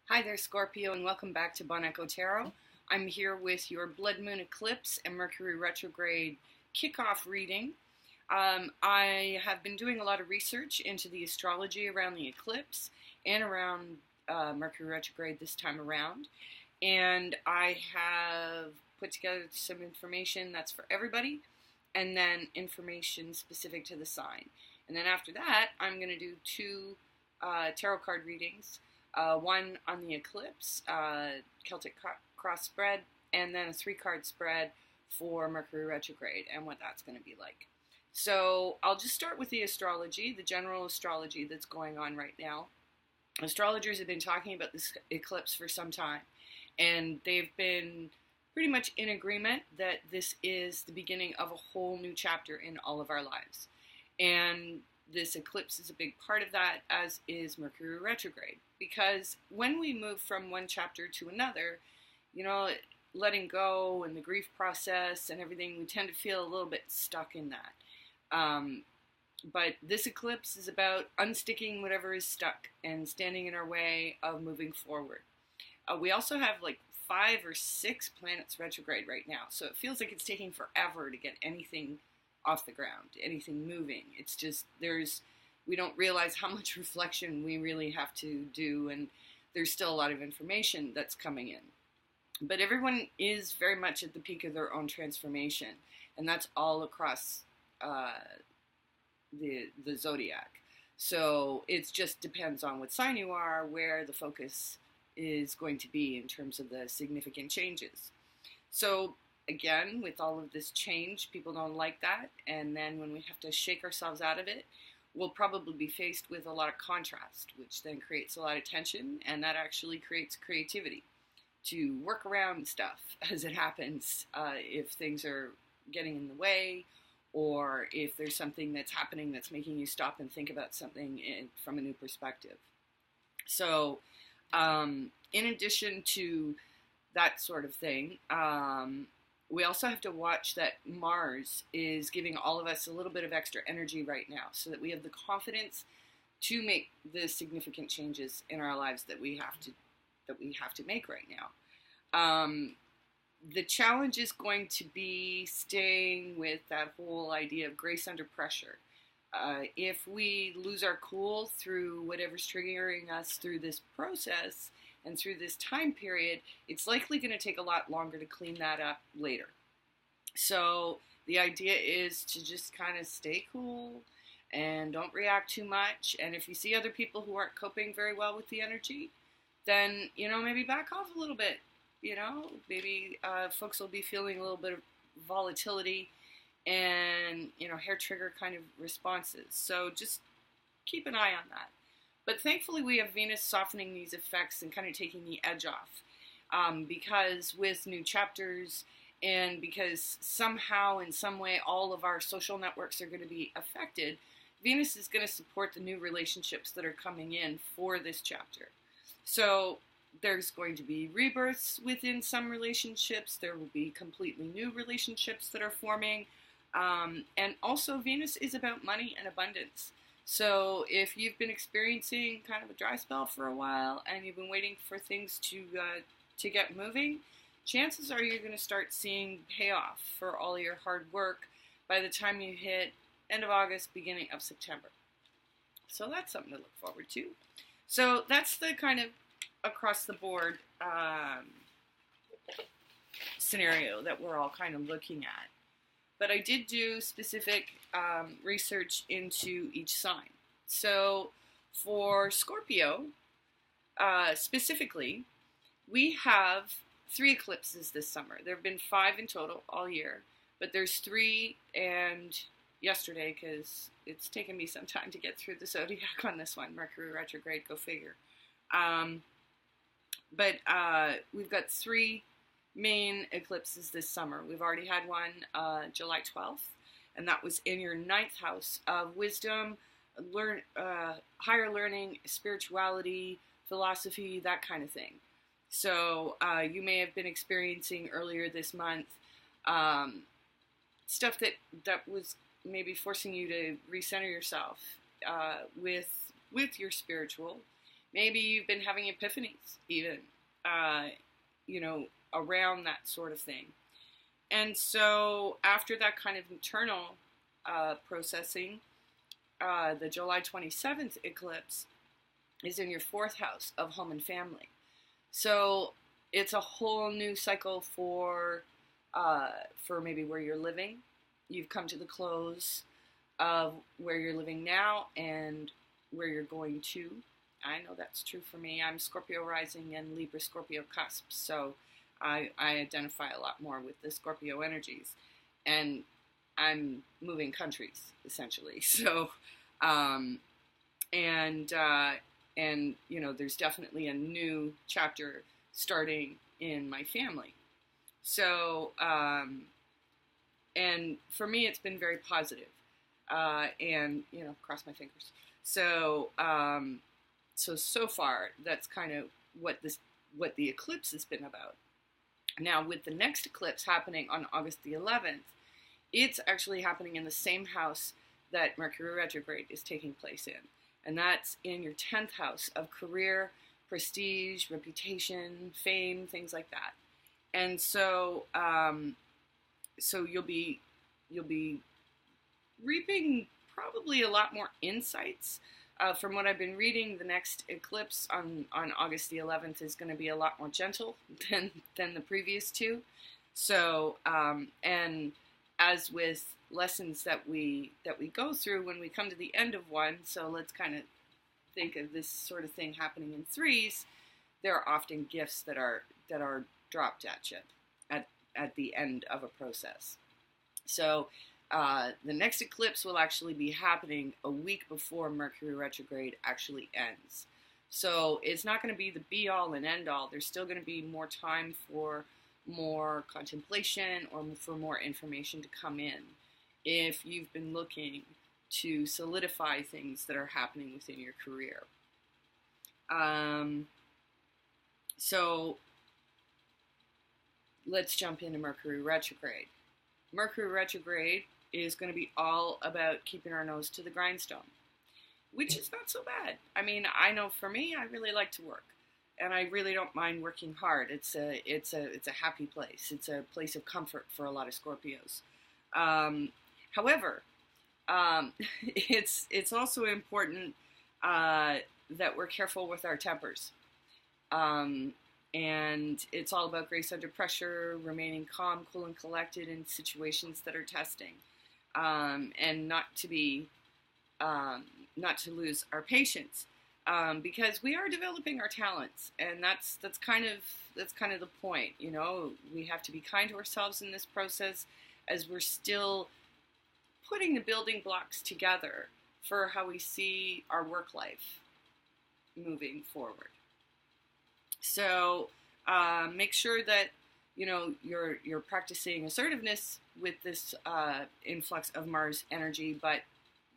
Hi there, Scorpio, and welcome back to Bon Echo Tarot. I'm here with your Blood Moon Eclipse and Mercury Retrograde kickoff reading. I have been doing a lot of research into the astrology around the eclipse and around Mercury Retrograde this time around, and I have put together some information that's for everybody, and then information specific to the sign. And then after that, I'm going to do two tarot card readings. One on the eclipse, Celtic cross spread, and then a 3-card spread for Mercury retrograde and what that's going to be like. So I'll just start with the astrology, the general astrology that's going on right now. Astrologers have been talking about this eclipse for some time, and they've been pretty much in agreement that this is the beginning of a whole new chapter in all of our lives. And this eclipse is a big part of that, as is Mercury retrograde. Because when we move from one chapter to another, letting go and the grief process and everything, we tend to feel a little bit stuck in that. But this eclipse is about unsticking whatever is stuck and standing in our way of moving forward. We also have like 5 or 6 planets retrograde right now, so it feels like it's taking forever to get anything off the ground, anything moving. It's just we don't realize how much reflection we really have to do, and there's still a lot of information that's coming in. But everyone is very much at the peak of their own transformation, and that's all across the zodiac. So it just depends on what sign you are, where the focus is going to be in terms of the significant changes. So again, with all of this change, people don't like that, and then when we have to shake ourselves out of it, we'll probably be faced with a lot of contrast, which then creates a lot of tension, and that actually creates creativity to work around stuff as it happens, if things are getting in the way, or if there's something that's happening that's making you stop and think about something from a new perspective. So in addition to that sort of thing, we also have to watch that Mars is giving all of us a little bit of extra energy right now, so that we have the confidence to make the significant changes in our lives that we have to make right now. The challenge is going to be staying with that whole idea of grace under pressure. If we lose our cool through whatever's triggering us through this process and through this time period, it's likely going to take a lot longer to clean that up later. So the idea is to just kind of stay cool and don't react too much. And if you see other people who aren't coping very well with the energy, then, maybe back off a little bit. Maybe folks will be feeling a little bit of volatility and, hair trigger kind of responses. So just keep an eye on that. But thankfully we have Venus softening these effects and kind of taking the edge off. Because with new chapters, and because somehow, in some way, all of our social networks are going to be affected, Venus is going to support the new relationships that are coming in for this chapter. So there's going to be rebirths within some relationships. There will be completely new relationships that are forming. And also Venus is about money and abundance. So if you've been experiencing kind of a dry spell for a while and you've been waiting for things to get moving, chances are you're going to start seeing payoff for all your hard work by the time you hit end of August, beginning of September. So that's something to look forward to. So that's the kind of across the board scenario that we're all kind of looking at. But I did do specific research into each sign. So for Scorpio, specifically, we have 3 eclipses this summer. There have been 5 in total all year, but there's 3 and yesterday, because it's taken me some time to get through the zodiac on this one. Mercury retrograde, go figure. But we've got 3 main eclipses this summer. We've already had one July 12th, and that was in your 9th house of wisdom, higher learning, spirituality, philosophy, that kind of thing. So you may have been experiencing earlier this month stuff that was maybe forcing you to recenter yourself with your spiritual. Maybe you've been having epiphanies, even, you know, around that sort of thing. And so after that kind of internal processing, the July 27th eclipse is in your 4th house of home and family. So it's a whole new cycle for maybe where you're living. You've come to the close of where you're living now and where you're going to. I know that's true for me. I'm Scorpio rising and Libra Scorpio cusp, so I identify a lot more with the Scorpio energies, and I'm moving countries essentially. So, and you know, there's definitely a new chapter starting in my family. So, and for me, it's been very positive, and you know, cross my fingers. So, so far, that's kind of what the eclipse has been about. Now, with the next eclipse happening on August the 11th, it's actually happening in the same house that Mercury Retrograde is taking place in. And that's in your 10th house of career, prestige, reputation, fame, things like that. And so, so you'll be reaping probably a lot more insights. From what I've been reading, the next eclipse on August the 11th is going to be a lot more gentle than the previous two. So, and as with lessons that we go through when we come to the end of one, so let's kind of think of this sort of thing happening in threes. There are often gifts that are dropped at you at the end of a process. So the next eclipse will actually be happening a week before Mercury retrograde actually ends. So it's not going to be the be-all and end-all. There's still going to be more time for more contemplation or for more information to come in if you've been looking to solidify things that are happening within your career. So let's jump into Mercury retrograde. Mercury retrograde is going to be all about keeping our nose to the grindstone, which is not so bad. I mean, I know for me, I really like to work, and I really don't mind working hard. It's a happy place. It's a place of comfort for a lot of Scorpios. However, it's also important that we're careful with our tempers. And it's all about grace under pressure, remaining calm, cool, and collected in situations that are testing, and not to lose our patience, because we are developing our talents, and that's kind of the point. You know, we have to be kind to ourselves in this process, as we're still putting the building blocks together for how we see our work life moving forward. So make sure that, you know, you're practicing assertiveness with this influx of Mars energy, but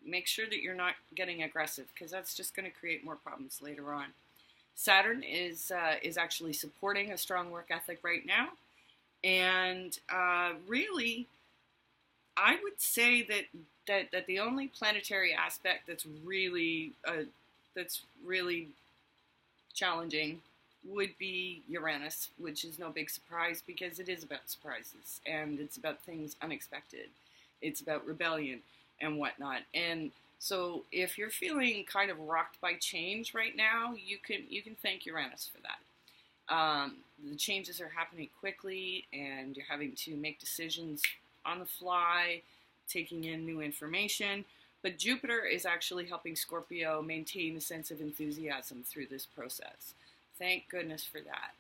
make sure that you're not getting aggressive, because that's just going to create more problems later on. Saturn is actually supporting a strong work ethic right now, and really, I would say that the only planetary aspect that's really challenging would be Uranus, which is no big surprise because it is about surprises and it's about things unexpected. It's about rebellion and whatnot. And so if you're feeling kind of rocked by change right now, you can thank Uranus for that. The changes are happening quickly, and you're having to make decisions on the fly, taking in new information. But Jupiter is actually helping Scorpio maintain a sense of enthusiasm through this process. Thank goodness for that.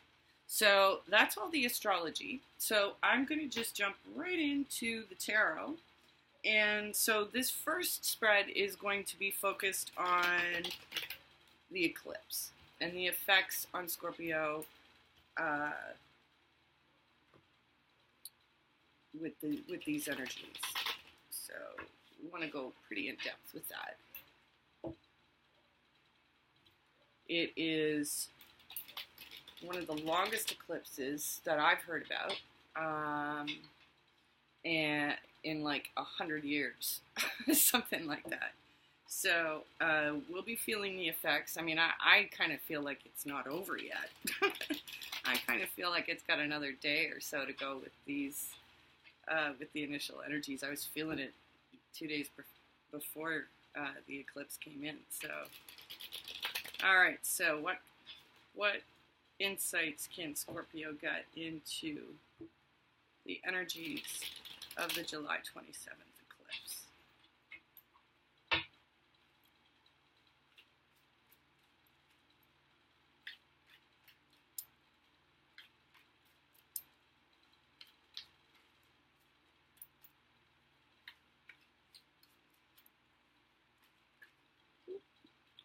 So that's all the astrology. So I'm going to just jump right into the tarot. And so this first spread is going to be focused on the eclipse and the effects on Scorpio with these energies. So we want to go pretty in depth with that. It is one of the longest eclipses that I've heard about, and in like 100 years, something like that. So we'll be feeling the effects. I mean, I kind of feel like it's not over yet. I kind of feel like it's got another day or so to go with these, with the initial energies. I was feeling it 2 days before the eclipse came in. So, all right. So what insights can Scorpio get into the energies of the July 27th eclipse?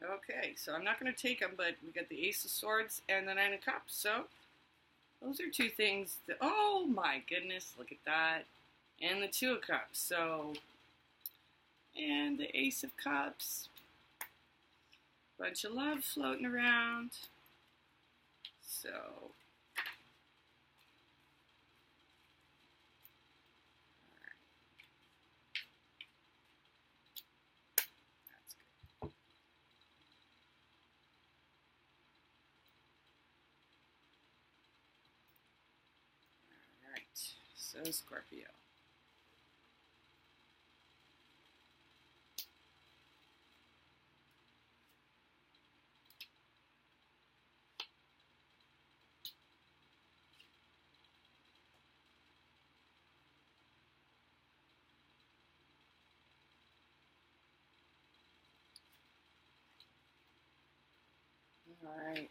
Okay, so I'm not going to take them, but we got the Ace of Swords and the Nine of Cups. So those are two things that, oh my goodness, look at that. And the Two of Cups. So, and the Ace of Cups. Bunch of love floating around. So, that's good. All right, so Scorpio. All right.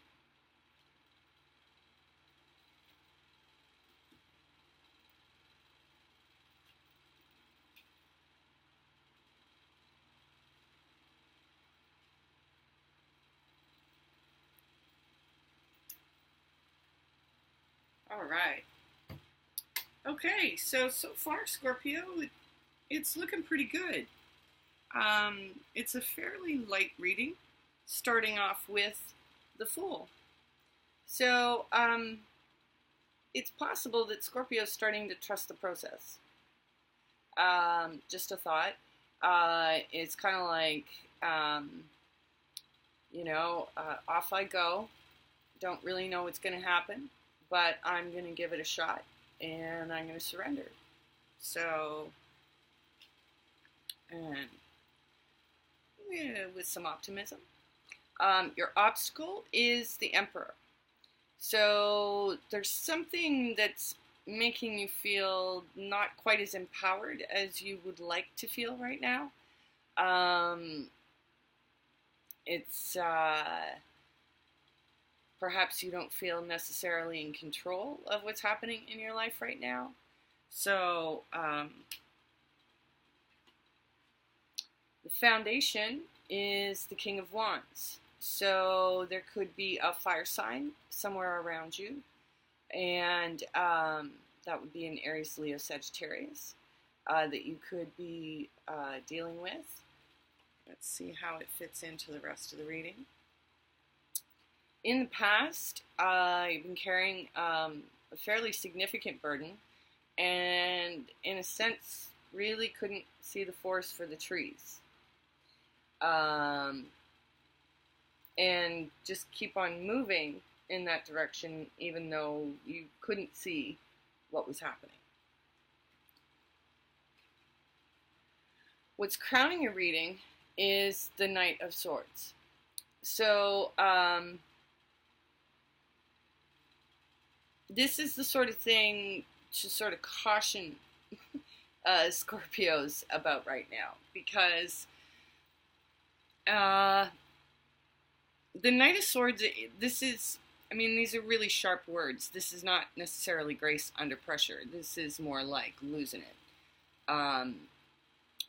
All right. Okay, so far, Scorpio, it's looking pretty good. It's a fairly light reading, starting off with the Fool. So, it's possible that Scorpio's starting to trust the process. Just a thought. It's kind of like, off I go. Don't really know what's going to happen, but I'm going to give it a shot, and I'm going to surrender. So, and with some optimism. Your obstacle is the Emperor. So there's something that's making you feel not quite as empowered as you would like to feel right now. It's perhaps you don't feel necessarily in control of what's happening in your life right now. So the foundation is the King of Wands. So there could be a fire sign somewhere around you, and that would be an Aries, Leo, Sagittarius that you could be dealing with. Let's see how it fits into the rest of the reading. In the past, you've been carrying a fairly significant burden, and in a sense, really couldn't see the forest for the trees. And just keep on moving in that direction, even though you couldn't see what was happening. What's crowning your reading is the Knight of Swords. So, this is the sort of thing to sort of caution Scorpios about right now, because the Knight of Swords, these are really sharp words. This is not necessarily grace under pressure. This is more like losing it.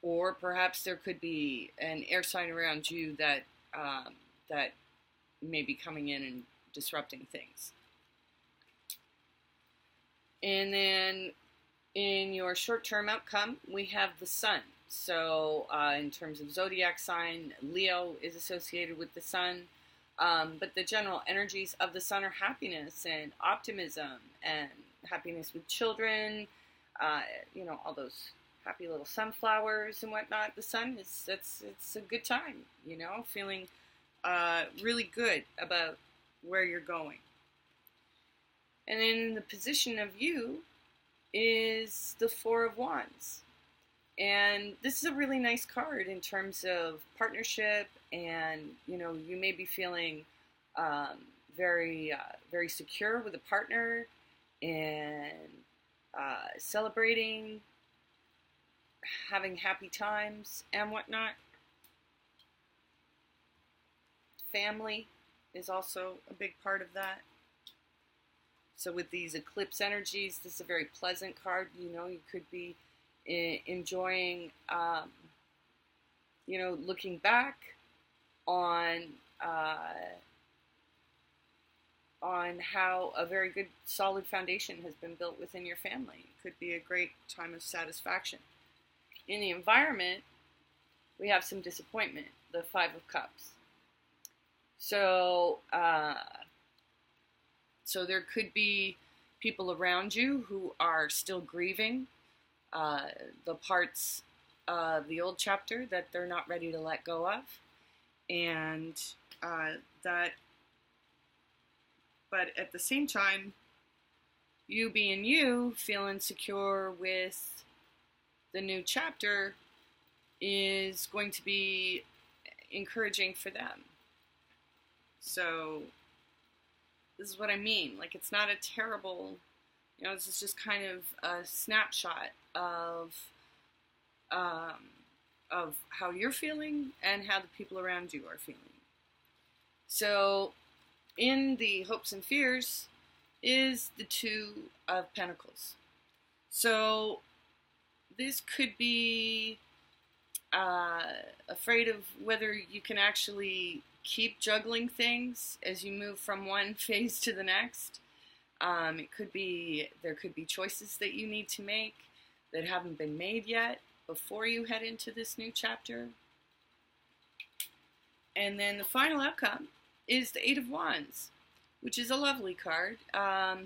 Or perhaps there could be an air sign around you that may be coming in and disrupting things. And then in your short-term outcome, we have the Sun. So in terms of zodiac sign, Leo is associated with the Sun. But the general energies of the Sun are happiness and optimism and happiness with children, all those happy little sunflowers and whatnot. The sun is, it's a good time, you know, feeling really good about where you're going. And in the position of you is the Four of Wands. And this is a really nice card in terms of partnership, and, you know, you may be feeling very secure with a partner, and celebrating, having happy times and whatnot. Family is also a big part of that. So with these eclipse energies, this is a very pleasant card. You know, you could be enjoying, you know, looking back on how a very good, solid foundation has been built within your family. It could be a great time of satisfaction. In the environment, we have some disappointment, the Five of Cups. So, so there could be people around you who are still grieving the parts of the old chapter that they're not ready to let go of, and but at the same time, you being you, feeling secure with the new chapter is going to be encouraging for them. So this is what I mean. Like, it's not a terrible, you know, this is just kind of a snapshot of how you're feeling and how the people around you are feeling. So in the hopes and fears is the Two of Pentacles. So this could be afraid of whether you can actually keep juggling things as you move from one phase to the next. It could be, there could be choices that you need to make that haven't been made yet before you head into this new chapter. And then the final outcome is the Eight of Wands, which is a lovely card.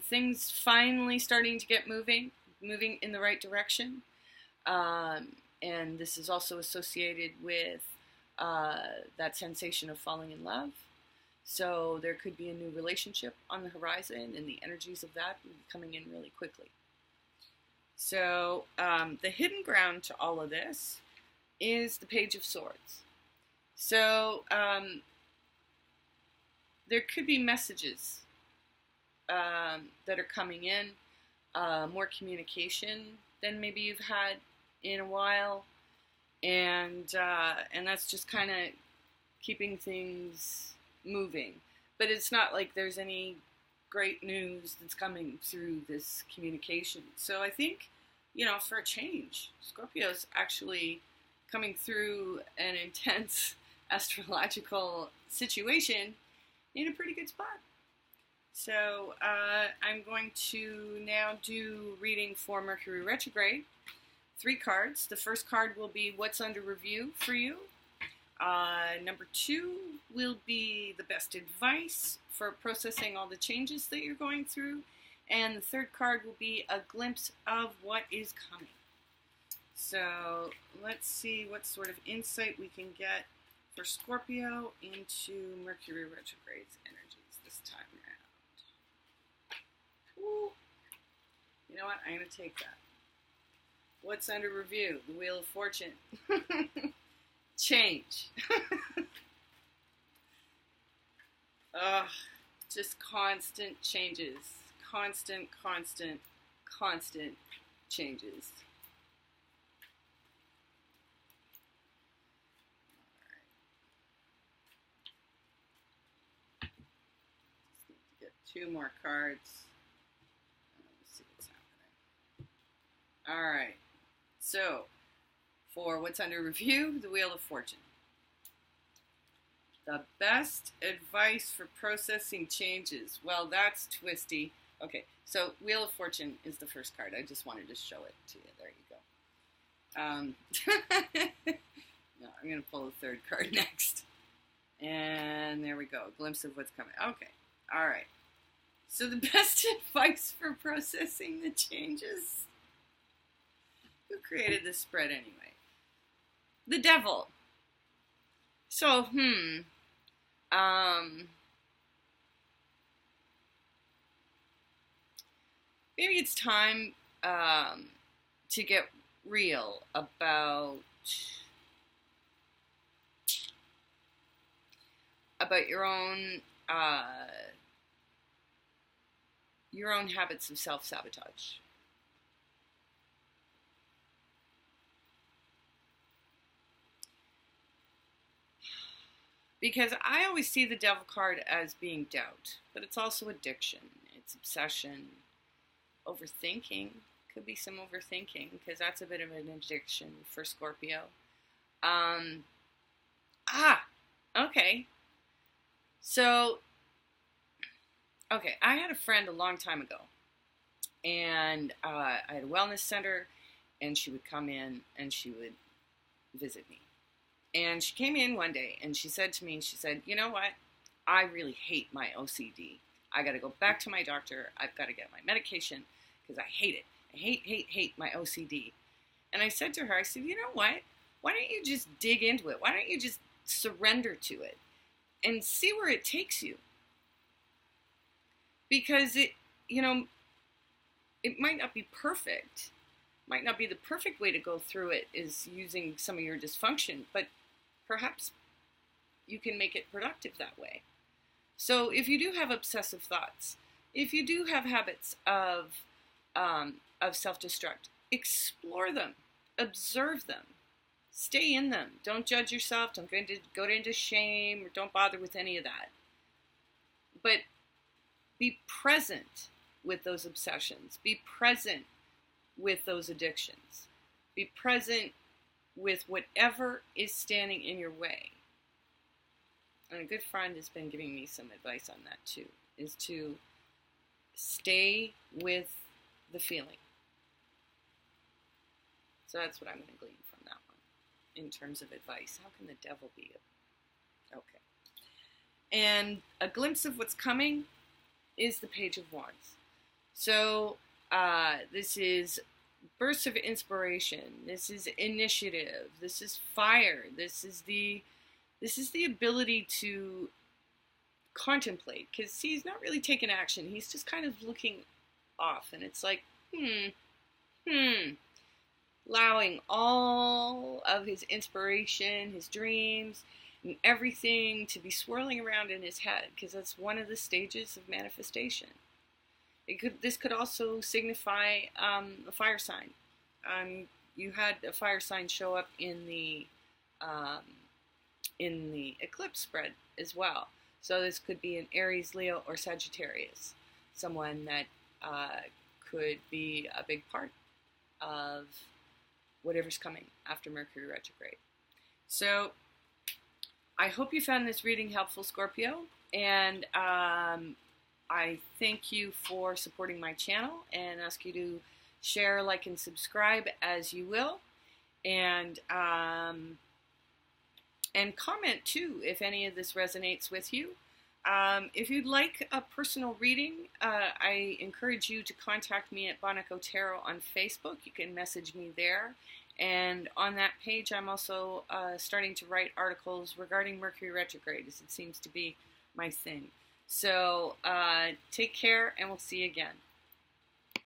Things finally starting to get moving in the right direction. And this is also associated with that sensation of falling in love. So there could be a new relationship on the horizon, and the energies of that will be coming in really quickly. So the hidden ground to all of this is the Page of Swords. So there could be messages that are coming in, more communication than maybe you've had in a while, and that's just kind of keeping things moving. But it's not like there's any great news that's coming through this communication. So I think, you know, for a change, Scorpio's actually coming through an intense astrological situation in a pretty good spot. So I'm going to now do reading for Mercury Retrograde. 3 cards. The first card will be what's under review for you. Number 2 will be the best advice for processing all the changes that you're going through. And the third card will be a glimpse of what is coming. So let's see what sort of insight we can get for Scorpio into Mercury Retrograde's energies this time around. Ooh. You know what? I'm going to take that. What's under review? The Wheel of Fortune. Change. Just constant changes. Constant changes. All right. Just need to get 2 more cards. Let's see what's happening. All right. So, for what's under review, the Wheel of Fortune. The best advice for processing changes. Well, that's twisty. Okay, so Wheel of Fortune is the first card. I just wanted to show it to you. There you go. No, I'm going to pull the third card next. And there we go. A glimpse of what's coming. Okay, all right. So the best advice for processing the changes. Who created this spread anyway? The devil. So, maybe it's time to get real about your own habits of self-sabotage. Because I always see the devil card as being doubt, but it's also addiction, it's obsession, overthinking. Could be some overthinking, because that's a bit of an addiction for Scorpio. Okay. So, okay, I had a friend a long time ago, and I had a wellness center, and she would come in and she would visit me. And she came in one day and she said to me, you know what? I really hate my OCD. I got to go back to my doctor. I've got to get my medication because I hate it. I hate my OCD. And I said to her, you know what? Why don't you just dig into it? Why don't you just surrender to it and see where it takes you? Because it might not be perfect. Might not be the perfect way to go through it is using some of your dysfunction, but perhaps you can make it productive that way. So if you do have obsessive thoughts, if you do have habits of self-destruct, explore them, observe them, stay in them. Don't judge yourself. Don't go into shame, or don't bother with any of that. But be present with those obsessions. Be present with those addictions. Be present with whatever is standing in your way. And a good friend has been giving me some advice on that too, is to stay with the feeling. So that's what I'm going to glean from that one in terms of advice. How can the devil be it? Okay. And a glimpse of what's coming is the Page of Wands. So this is bursts of inspiration. This is initiative. This is fire. This is the ability to contemplate. Because he's not really taking action. He's just kind of looking off, and it's like, allowing all of his inspiration, his dreams, and everything to be swirling around in his head, because that's one of the stages of manifestation. This could also signify a fire sign. You had a fire sign show up in the Eclipse spread as well. So this could be an Aries, Leo, or Sagittarius. Someone that could be a big part of whatever's coming after Mercury Retrograde. So I hope you found this reading helpful, Scorpio, and I thank you for supporting my channel and ask you to share, like, and subscribe as you will, and comment too if any of this resonates with you. If you'd like a personal reading, I encourage you to contact me at Bonico Tarot on Facebook. You can message me there. And on that page, I'm also starting to write articles regarding Mercury Retrograde, as it seems to be my thing. So take care, and we'll see you again.